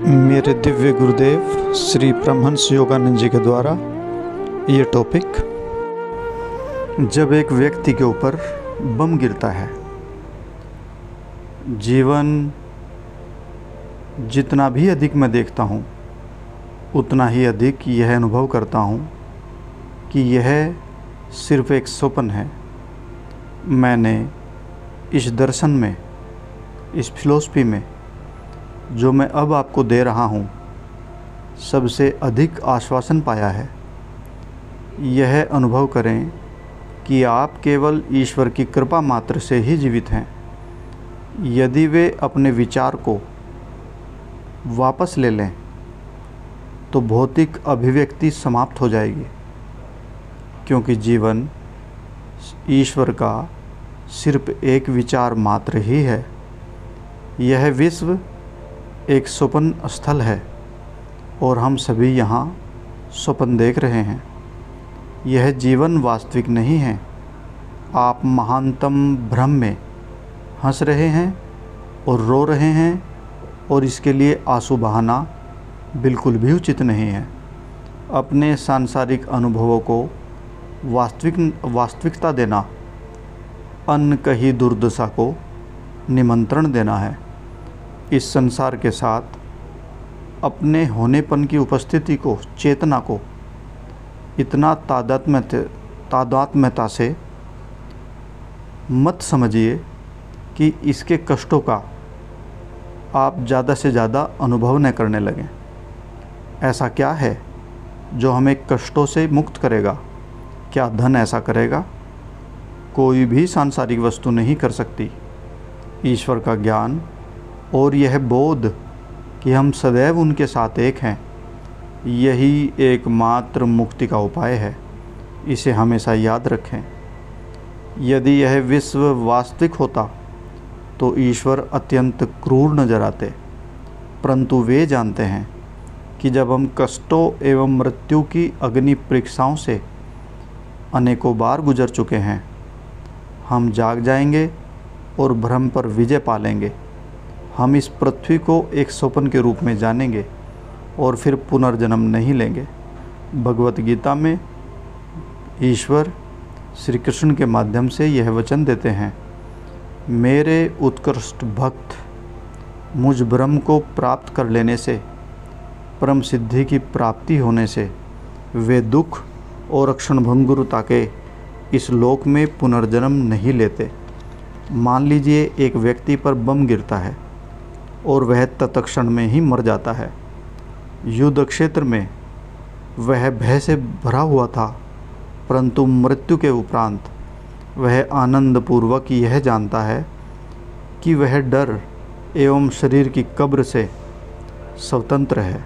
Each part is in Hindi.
मेरे दिव्य गुरुदेव श्री परमहंस योगानंद जी के द्वारा ये टॉपिक, जब एक व्यक्ति के ऊपर बम गिरता है। जीवन जितना भी अधिक मैं देखता हूँ, उतना ही अधिक यह अनुभव करता हूँ कि यह सिर्फ एक स्वप्न है। मैंने इस दर्शन में, इस फिलॉसफी में जो मैं अब आपको दे रहा हूँ, सबसे अधिक आश्वासन पाया है। यह अनुभव करें कि आप केवल ईश्वर की कृपा मात्र से ही जीवित हैं। यदि वे अपने विचार को वापस ले लें तो भौतिक अभिव्यक्ति समाप्त हो जाएगी, क्योंकि जीवन ईश्वर का सिर्फ एक विचार मात्र ही है। यह विश्व एक स्वप्न स्थल है और हम सभी यहाँ स्वप्न देख रहे हैं। यह जीवन वास्तविक नहीं है। आप महानतम भ्रम में हंस रहे हैं और रो रहे हैं, और इसके लिए आंसू बहाना बिल्कुल भी उचित नहीं है। अपने सांसारिक अनुभवों को वास्तविकता देना अनकही दुर्दशा को निमंत्रण देना है। इस संसार के साथ अपने होनेपन की उपस्थिति को, चेतना को इतना तादात्म्यता से मत समझिए कि इसके कष्टों का आप ज़्यादा से ज़्यादा अनुभव न करने लगें। ऐसा क्या है जो हमें कष्टों से मुक्त करेगा? क्या धन ऐसा करेगा? कोई भी सांसारिक वस्तु नहीं कर सकती। ईश्वर का ज्ञान और यह बोध कि हम सदैव उनके साथ एक हैं, यही एकमात्र मुक्ति का उपाय है। इसे हमेशा याद रखें। यदि यह विश्व वास्तविक होता तो ईश्वर अत्यंत क्रूर नजर आते, परंतु वे जानते हैं कि जब हम कष्टों एवं मृत्यु की अग्नि परीक्षाओं से अनेकों बार गुजर चुके हैं, हम जाग जाएंगे और भ्रम पर विजय पा लेंगे। हम इस पृथ्वी को एक स्वप्न के रूप में जानेंगे और फिर पुनर्जन्म नहीं लेंगे। भगवत गीता में ईश्वर श्री कृष्ण के माध्यम से यह वचन देते हैं, मेरे उत्कृष्ट भक्त मुझ ब्रह्म को प्राप्त कर लेने से, परम सिद्धि की प्राप्ति होने से वे दुख और क्षणभंगुरता के इस लोक में पुनर्जन्म नहीं लेते। मान लीजिए एक व्यक्ति पर बम गिरता है और वह तत्क्षण में ही मर जाता है। युद्ध क्षेत्र में वह भय से भरा हुआ था, परंतु मृत्यु के उपरांत वह आनंदपूर्वक यह जानता है कि वह डर एवं शरीर की कब्र से स्वतंत्र है।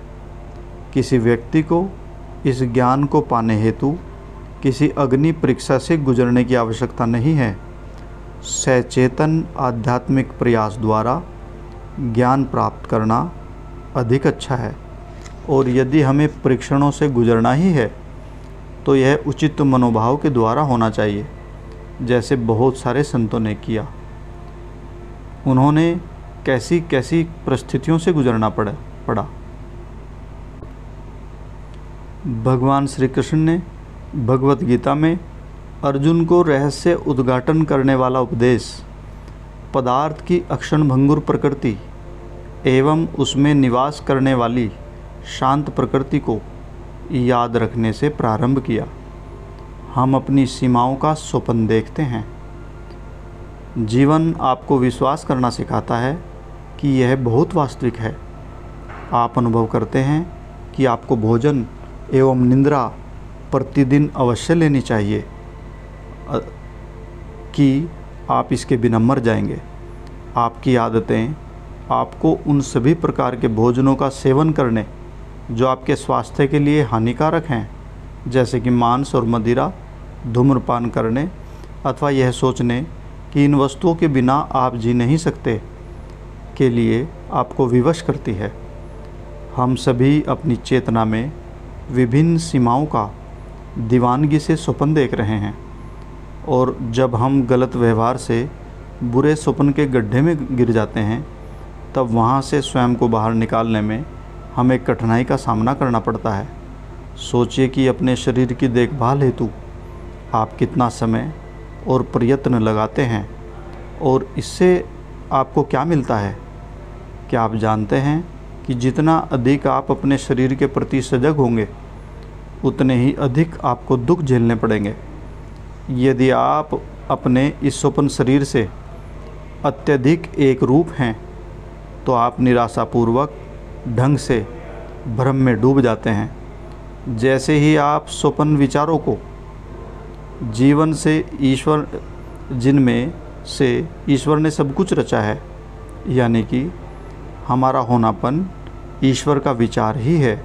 किसी व्यक्ति को इस ज्ञान को पाने हेतु किसी अग्नि परीक्षा से गुजरने की आवश्यकता नहीं है। सचेतन आध्यात्मिक प्रयास द्वारा ज्ञान प्राप्त करना अधिक अच्छा है। और यदि हमें परीक्षणों से गुजरना ही है तो यह उचित मनोभाव के द्वारा होना चाहिए, जैसे बहुत सारे संतों ने किया। उन्होंने कैसी कैसी परिस्थितियों से गुजरना पड़ा। भगवान श्री कृष्ण ने भगवत गीता में अर्जुन को रहस्य उद्घाटन करने वाला उपदेश, पदार्थ की अक्षणभंगुर प्रकृति एवं उसमें निवास करने वाली शांत प्रकृति को याद रखने से प्रारंभ किया। हम अपनी सीमाओं का स्वप्न देखते हैं। जीवन आपको विश्वास करना सिखाता है कि यह बहुत वास्तविक है। आप अनुभव करते हैं कि आपको भोजन एवं निद्रा प्रतिदिन अवश्य लेनी चाहिए, कि आप इसके बिना मर जाएंगे। आपकी आदतें आपको उन सभी प्रकार के भोजनों का सेवन करने जो आपके स्वास्थ्य के लिए हानिकारक हैं, जैसे कि मांस और मदिरा, धूम्रपान करने अथवा यह सोचने कि इन वस्तुओं के बिना आप जी नहीं सकते, के लिए आपको विवश करती है। हम सभी अपनी चेतना में विभिन्न सीमाओं का दीवानगी से स्वप्न देख रहे हैं, और जब हम गलत व्यवहार से बुरे स्वप्न के गड्ढे में गिर जाते हैं, तब वहाँ से स्वयं को बाहर निकालने में हमें कठिनाई का सामना करना पड़ता है। सोचिए कि अपने शरीर की देखभाल हेतु आप कितना समय और प्रयत्न लगाते हैं और इससे आपको क्या मिलता है। क्या आप जानते हैं कि जितना अधिक आप अपने शरीर के प्रति सजग होंगे उतने ही अधिक आपको दुख झेलने पड़ेंगे। यदि आप अपने इस स्वप्न शरीर से अत्यधिक एक रूप हैं तो आप निराशापूर्वक ढंग से भ्रम में डूब जाते हैं। जैसे ही आप स्वप्न विचारों को जीवन से ईश्वर, जिनमें से ईश्वर ने सब कुछ रचा है, यानी कि हमारा होनापन ईश्वर का विचार ही है,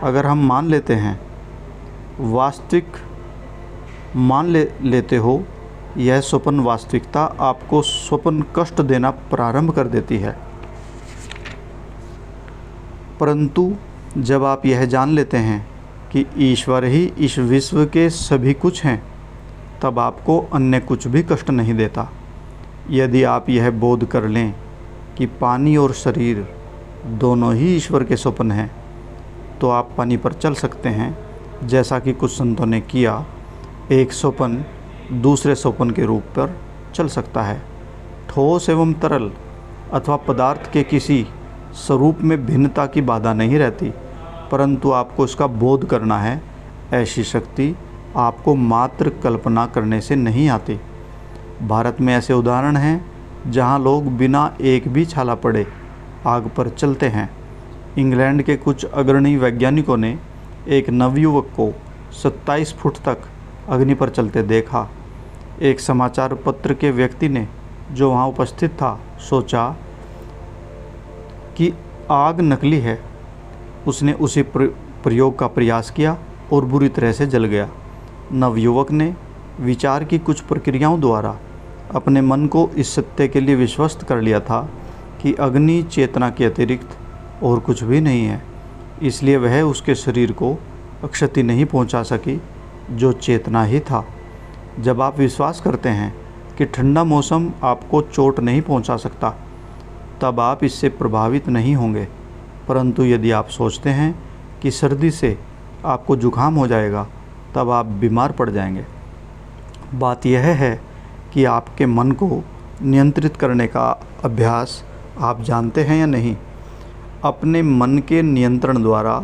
अगर हम मान लेते हैं, वास्तविक मान लेते हो, यह स्वप्न वास्तविकता आपको स्वप्न कष्ट देना प्रारंभ कर देती है। परंतु जब आप यह जान लेते हैं कि ईश्वर ही इस विश्व के सभी कुछ हैं, तब आपको अन्य कुछ भी कष्ट नहीं देता। यदि आप यह बोध कर लें कि पानी और शरीर दोनों ही ईश्वर के स्वप्न हैं, तो आप पानी पर चल सकते हैं, जैसा कि कुछ संतों ने किया। एक स्वप्न दूसरे स्वप्न के रूप पर चल सकता है। ठोस एवं तरल अथवा पदार्थ के किसी स्वरूप में भिन्नता की बाधा नहीं रहती, परंतु आपको इसका बोध करना है। ऐसी शक्ति आपको मात्र कल्पना करने से नहीं आती। भारत में ऐसे उदाहरण हैं जहां लोग बिना एक भी छाला पड़े आग पर चलते हैं। इंग्लैंड के कुछ अग्रणी वैज्ञानिकों ने एक नवयुवक को 27 फुट तक अग्नि पर चलते देखा। एक समाचार पत्र के व्यक्ति ने, जो वहां उपस्थित था, सोचा कि आग नकली है। उसने उसी प्रयोग का प्रयास किया और बुरी तरह से जल गया। नवयुवक ने विचार की कुछ प्रक्रियाओं द्वारा अपने मन को इस सत्य के लिए विश्वस्त कर लिया था कि अग्नि चेतना के अतिरिक्त और कुछ भी नहीं है, इसलिए वह उसके शरीर को क्षति नहीं पहुंचा सकी, जो चेतना ही था। जब आप विश्वास करते हैं कि ठंडा मौसम आपको चोट नहीं पहुंचा सकता, तब आप इससे प्रभावित नहीं होंगे। परंतु यदि आप सोचते हैं कि सर्दी से आपको जुकाम हो जाएगा, तब आप बीमार पड़ जाएंगे। बात यह है कि आपके मन को नियंत्रित करने का अभ्यास आप जानते हैं या नहीं। अपने मन के नियंत्रण द्वारा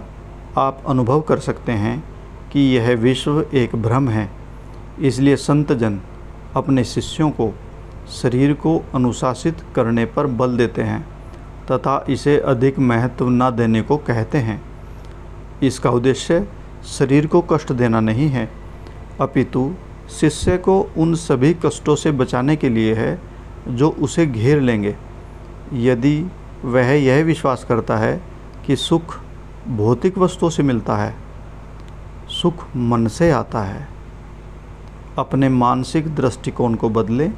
आप अनुभव कर सकते हैं कि यह विश्व एक भ्रम है। इसलिए संत जन अपने शिष्यों को शरीर को अनुशासित करने पर बल देते हैं तथा इसे अधिक महत्व न देने को कहते हैं। इसका उद्देश्य शरीर को कष्ट देना नहीं है, अपितु शिष्य को उन सभी कष्टों से बचाने के लिए है जो उसे घेर लेंगे। यदि वह यह विश्वास करता है कि सुख भौतिक वस्तुओं से मिलता है, सुख मन से आता है। अपने मानसिक दृष्टिकोण को बदलें,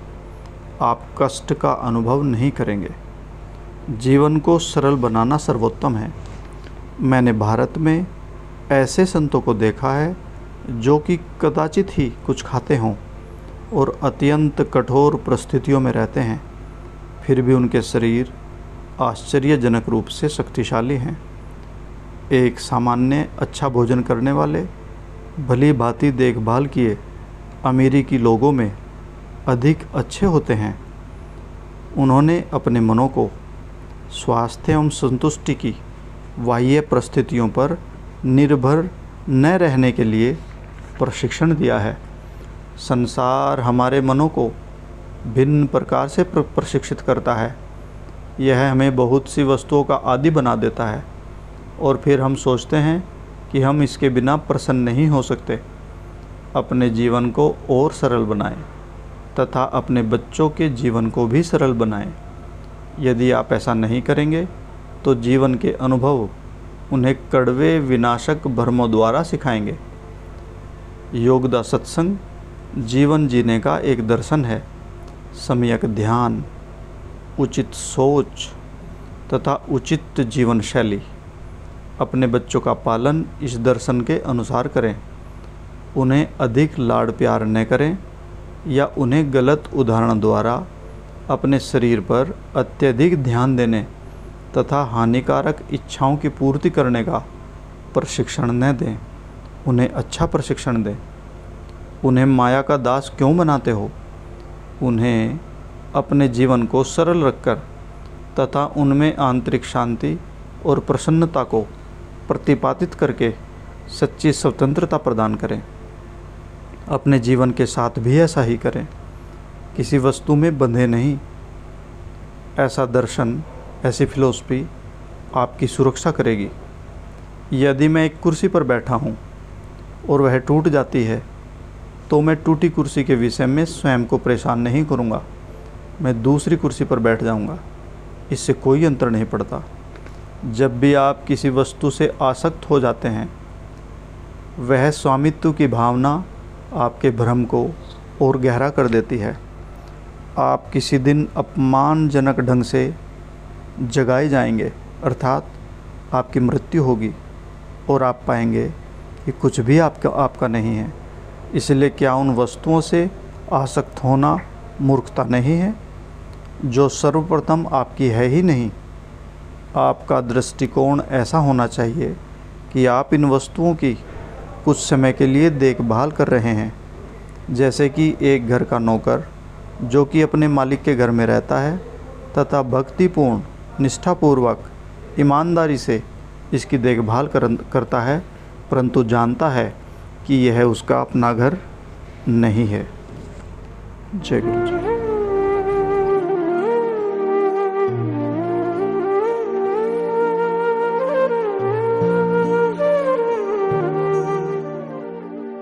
आप कष्ट का अनुभव नहीं करेंगे। जीवन को सरल बनाना सर्वोत्तम है। मैंने भारत में ऐसे संतों को देखा है जो कि कदाचित ही कुछ खाते हों और अत्यंत कठोर परिस्थितियों में रहते हैं, फिर भी उनके शरीर आश्चर्यजनक रूप से शक्तिशाली हैं। एक सामान्य अच्छा भोजन करने वाले, भली भांति देखभाल किए अमेरिकी लोगों में अधिक अच्छे होते हैं। उन्होंने अपने मनों को स्वास्थ्य एवं संतुष्टि की बाह्य परिस्थितियों पर निर्भर न रहने के लिए प्रशिक्षण दिया है। संसार हमारे मनों को भिन्न प्रकार से प्रशिक्षित करता है। यह हमें बहुत सी वस्तुओं का आदी बना देता है और फिर हम सोचते हैं कि हम इसके बिना प्रसन्न नहीं हो सकते। अपने जीवन को और सरल बनाएं तथा अपने बच्चों के जीवन को भी सरल बनाएं। यदि आप ऐसा नहीं करेंगे तो जीवन के अनुभव उन्हें कड़वे विनाशक भ्रमों द्वारा सिखाएंगे। योगदा सत्संग जीवन जीने का एक दर्शन है। सम्यक ध्यान, उचित सोच तथा उचित जीवन शैली। अपने बच्चों का पालन इस दर्शन के अनुसार करें। उन्हें अधिक लाड़ प्यार न करें या उन्हें गलत उदाहरण द्वारा अपने शरीर पर अत्यधिक ध्यान देने तथा हानिकारक इच्छाओं की पूर्ति करने का प्रशिक्षण न दें। उन्हें अच्छा प्रशिक्षण दें। उन्हें माया का दास क्यों बनाते हो? उन्हें अपने जीवन को सरल रखकर तथा उनमें आंतरिक शांति और प्रसन्नता को प्रतिपादित करके सच्ची स्वतंत्रता प्रदान करें। अपने जीवन के साथ भी ऐसा ही करें। किसी वस्तु में बंधे नहीं। ऐसा दर्शन, ऐसी फिलॉसफी आपकी सुरक्षा करेगी। यदि मैं एक कुर्सी पर बैठा हूँ और वह टूट जाती है तो मैं टूटी कुर्सी के विषय में स्वयं को परेशान नहीं करूँगा। मैं दूसरी कुर्सी पर बैठ जाऊँगा। इससे कोई अंतर नहीं पड़ता। जब भी आप किसी वस्तु से आसक्त हो जाते हैं, वह स्वामित्व की भावना आपके भ्रम को और गहरा कर देती है। आप किसी दिन अपमानजनक ढंग से जगाए जाएंगे, अर्थात आपकी मृत्यु होगी और आप पाएंगे कि कुछ भी आपका नहीं है। इसलिए क्या उन वस्तुओं से आसक्त होना मूर्खता नहीं है, जो सर्वप्रथम आपकी है ही नहीं? आपका दृष्टिकोण ऐसा होना चाहिए कि आप इन वस्तुओं की कुछ समय के लिए देखभाल कर रहे हैं, जैसे कि एक घर का नौकर जो कि अपने मालिक के घर में रहता है तथा भक्तिपूर्ण, निष्ठापूर्वक, ईमानदारी से इसकी देखभाल करता है, परंतु जानता है कि यह उसका अपना घर नहीं है। जय गुरु जी।